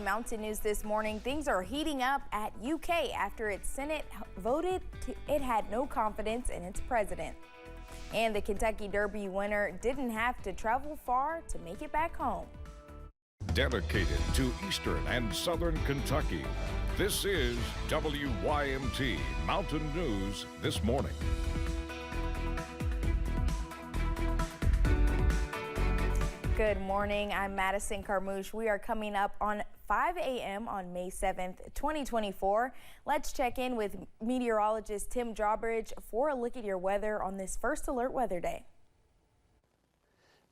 Mountain News this morning. Things are heating up at UK after its Senate voted it had no confidence in its president. And the Kentucky Derby winner didn't have to travel far to make it back home. Dedicated to Eastern and Southern Kentucky, this is WYMT Mountain News this morning. Good morning. I'm Madison Carmouche. We are coming up on 5 a.m. on May 7th, 2024. Let's check in with meteorologist Tim Drawbridge for a look at your weather on this First Alert Weather Day.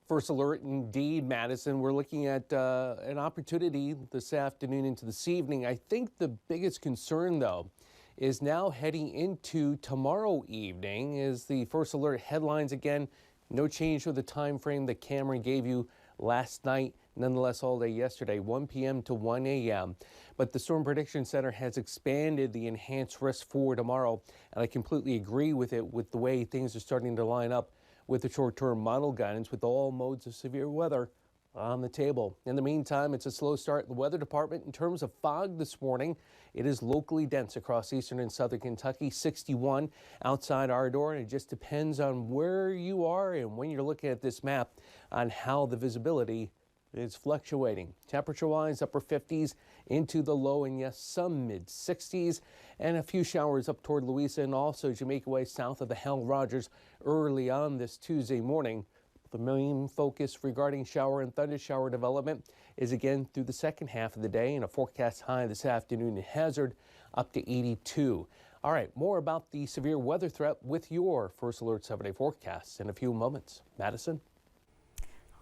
First Alert indeed, Madison. We're looking at an opportunity this afternoon into this evening. I think the biggest concern, though, is now heading into tomorrow evening is the First Alert headlines again. No change with the time frame that Cameron gave you last night, nonetheless all day yesterday, 1 p.m. to 1 a.m. But the Storm Prediction Center has expanded the enhanced risk for tomorrow, and I completely agree with it with the way things are starting to line up with the short-term model guidance with all modes of severe weather on the table. In the meantime, it's a slow start in the weather department in terms of fog this morning. It is locally dense across eastern and southern Kentucky, 61 outside our door, and it just depends on where you are and when you're looking at this map on how the visibility is fluctuating. Temperature-wise, upper 50s into the low and yes, some mid-60s, and a few showers up toward Louisa and also Jamaica Way south of the Hal Rogers early on this Tuesday morning. The main focus regarding shower and thunder shower development is again through the second half of the day, and a forecast high this afternoon in Hazard up to 82. All right, more about the severe weather threat with your First Alert 7-day forecast in a few moments. Madison?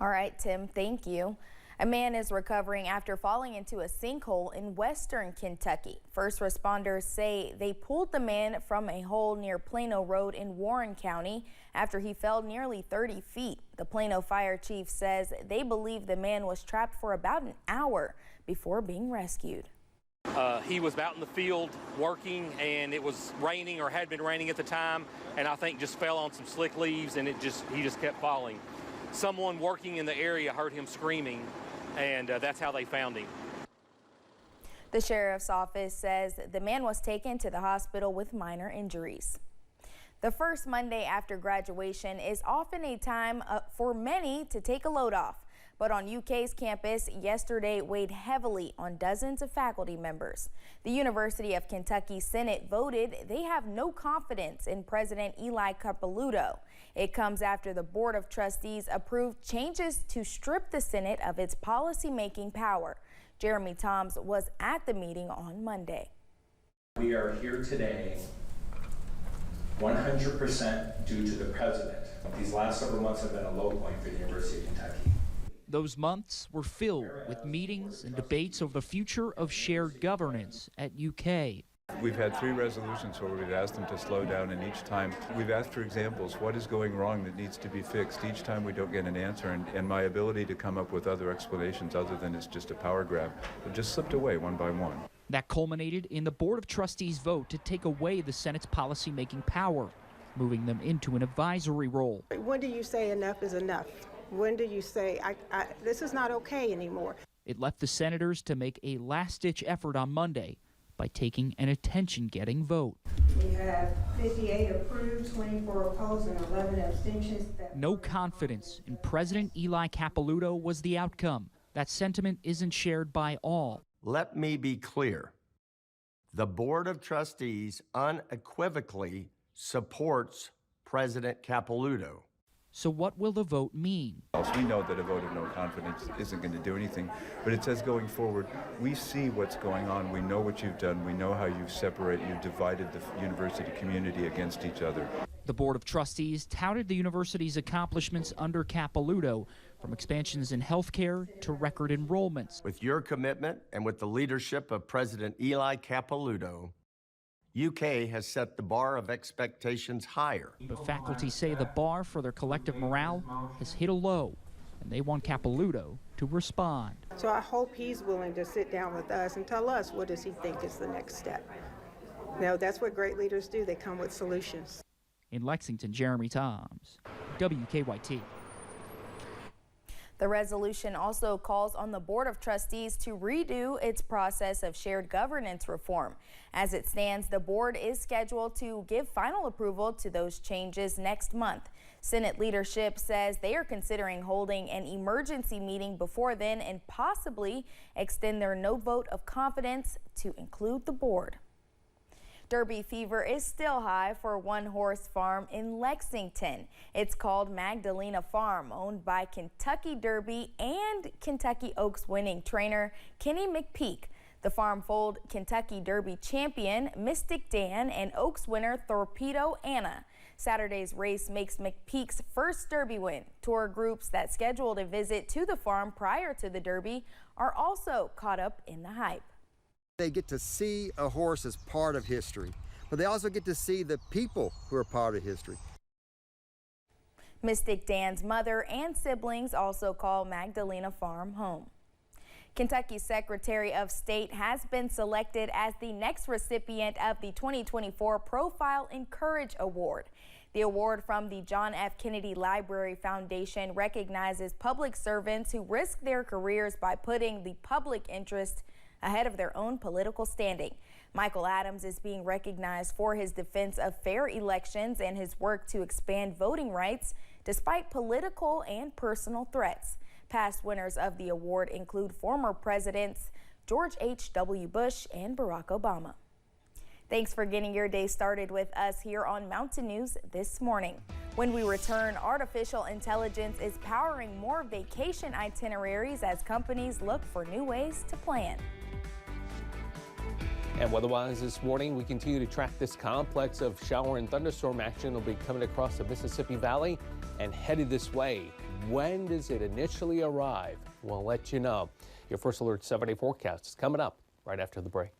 All right, Tim, thank you. A man is recovering after falling into a sinkhole in western Kentucky. First responders say they pulled the man from a hole near Plano Road in Warren County after he fell nearly 30 feet. The Plano fire chief says they believe the man was trapped for about an hour before being rescued. He was out in the field working, and it was raining or had been raining at the time, and I think just fell on some slick leaves, and he just kept falling. Someone working in the area heard him screaming, and that's how they found him. The sheriff's office says the man was taken to the hospital with minor injuries. The first Monday after graduation is often a time for many to take a load off. But on UK's campus, yesterday weighed heavily on dozens of faculty members. The University of Kentucky Senate voted they have no confidence in President Eli Capelouto. It comes after the Board of Trustees approved changes to strip the Senate of its policy-making power. Jeremy Toms was at the meeting on Monday. We are here today 100% due to the president. These last several months have been a low point for the University of Kentucky. Those months were filled with meetings and debates over the future of shared governance at UK. We've had 3 resolutions where we've asked them to slow down, and each time we've asked for examples. What is going wrong that needs to be fixed? Each time we don't get an answer, and my ability to come up with other explanations other than it's just a power grab have just slipped away one by one. That culminated in the Board of Trustees' vote to take away the Senate's policy-making power, moving them into an advisory role. When do you say enough is enough? When do you say, this is not okay anymore? It left the senators to make a last-ditch effort on Monday by taking an attention-getting vote. We have 58 approved, 24 opposed, and 11 abstentions. No confidence in President Eli Capelouto was the outcome. That sentiment isn't shared by all. Let me be clear. The Board of Trustees unequivocally supports President Capelouto. So what will the vote mean? We know that a vote of no confidence isn't going to do anything, but it says going forward, we see what's going on, we know what you've done, we know how you've divided the university community against each other. The Board of Trustees touted the university's accomplishments under Capelouto, from expansions in healthcare to record enrollments. With your commitment and with the leadership of President Eli Capelouto, UK has set the bar of expectations higher. But faculty say the bar for their collective morale has hit a low, and they want Capelouto to respond. So I hope he's willing to sit down with us and tell us what does he think is the next step. Now, that's what great leaders do. They come with solutions. In Lexington, Jeremy Toms, WKYT. The resolution also calls on the Board of Trustees to redo its process of shared governance reform. As it stands, the board is scheduled to give final approval to those changes next month. Senate leadership says they are considering holding an emergency meeting before then and possibly extend their no vote of confidence to include the board. Derby fever is still high for one horse farm in Lexington. It's called Magdalena Farm, owned by Kentucky Derby and Kentucky Oaks winning trainer Kenny McPeak. The farm foaled Kentucky Derby champion Mystic Dan and Oaks winner Torpedo Anna. Saturday's race makes McPeak's first Derby win. Tour groups that scheduled a visit to the farm prior to the Derby are also caught up in the hype. They get to see a horse as part of history, but they also get to see the people who are part of history. Mystic Dan's mother and siblings also call Magdalena Farm home. Kentucky's Secretary of State has been selected as the next recipient of the 2024 Profile Encourage Award. The award from the John F. Kennedy Library Foundation recognizes public servants who risk their careers by putting the public interest ahead of their own political standing. Michael Adams is being recognized for his defense of fair elections and his work to expand voting rights despite political and personal threats. Past winners of the award include former presidents George H.W. Bush and Barack Obama. Thanks for getting your day started with us here on Mountain News this morning. When we return, artificial intelligence is powering more vacation itineraries as companies look for new ways to plan. And weather-wise this morning, we continue to track this complex of shower and thunderstorm action will be coming across the Mississippi Valley and headed this way. When does it initially arrive? We'll let you know. Your first alert 7-day forecast is coming up right after the break.